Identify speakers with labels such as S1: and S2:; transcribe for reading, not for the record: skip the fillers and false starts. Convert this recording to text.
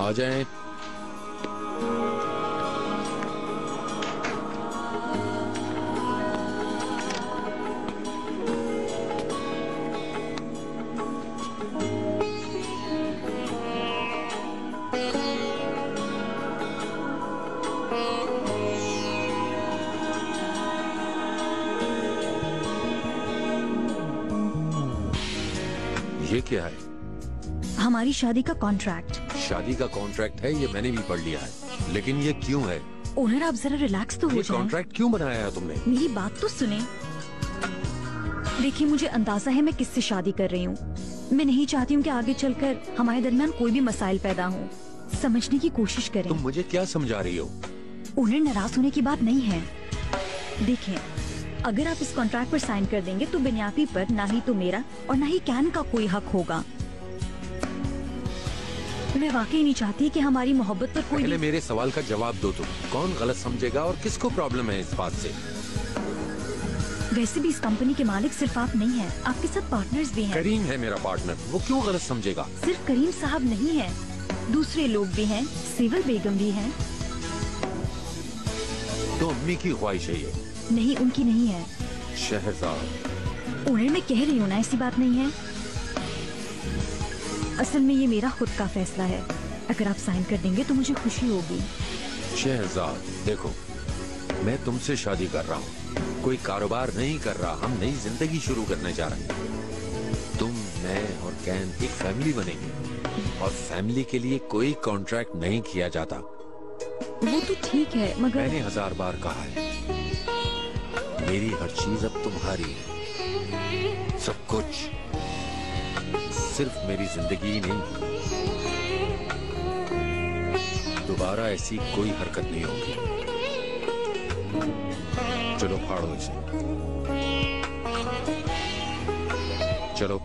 S1: आ जाएं। ये क्या है?
S2: हमारी शादी का कॉन्ट्रैक्ट।
S1: शादी का कॉन्ट्रैक्ट है, ये मैंने भी पढ़ लिया है, लेकिन ये क्यों है?
S2: ओनर आप जरा रिलैक्स तो हो
S1: ये
S2: जाएं।
S1: कॉन्ट्रैक्ट क्यों बनाया है तुमने?
S2: मेरी बात तो सुने। देखिए, मुझे अंदाजा है मैं किससे शादी कर रही हूँ। मैं नहीं चाहती हूँ कि आगे चलकर हमारे दरमियान कोई भी मसाइल पैदा हो। समझने की कोशिश करें।
S1: तुम मुझे क्या समझा रही हो?
S2: ओनर, नाराज होने की बात नहीं है। देखें, अगर आप इस कॉन्ट्रैक्ट पर साइन कर देंगे तो बुनियादी पर ना ही तो मेरा और ना ही कैन का कोई हक होगा। मैं वाकई नहीं चाहती कि हमारी मोहब्बत पर कोई
S1: पहले मेरे सवाल का जवाब दो। तुम कौन गलत समझेगा और किसको प्रॉब्लम है इस बात से?
S2: वैसे भी इस कंपनी के मालिक सिर्फ आप नहीं हैं, आपके साथ पार्टनर्स भी हैं।
S1: करीम है मेरा पार्टनर, वो क्यों गलत समझेगा?
S2: सिर्फ करीम साहब नहीं है, दूसरे लोग भी हैं, सेवल बेगम भी हैं।
S1: तो अम्मी की ख्वाहिश है ये?
S2: नहीं, उनकी नहीं है।
S1: शहजाद,
S2: ओनर, मैं कह रही हूँ ना, ऐसी बात नहीं है। असल में ये मेरा खुद का फैसला है। अगर आप साइन कर देंगे तो मुझे खुशी होगी।
S1: शहजाद देखो, मैं तुमसे शादी कर रहा हूँ, कोई कारोबार नहीं कर रहा। हम नई जिंदगी शुरू करने जा रहे हैं। तुम, मैं और कैन एक फैमिली बनेंगे, और फैमिली के लिए कोई कॉन्ट्रैक्ट नहीं किया जाता।
S2: वो तो ठीक है, मगर
S1: मैंने 1000 बार कहा है, मेरी हर चीज अब तुम्हारी है। सब कुछ, सिर्फ मेरी जिंदगी ही नहीं। दोबारा ऐसी कोई हरकत नहीं होगी। चलो फाड़ो इसे। चलो।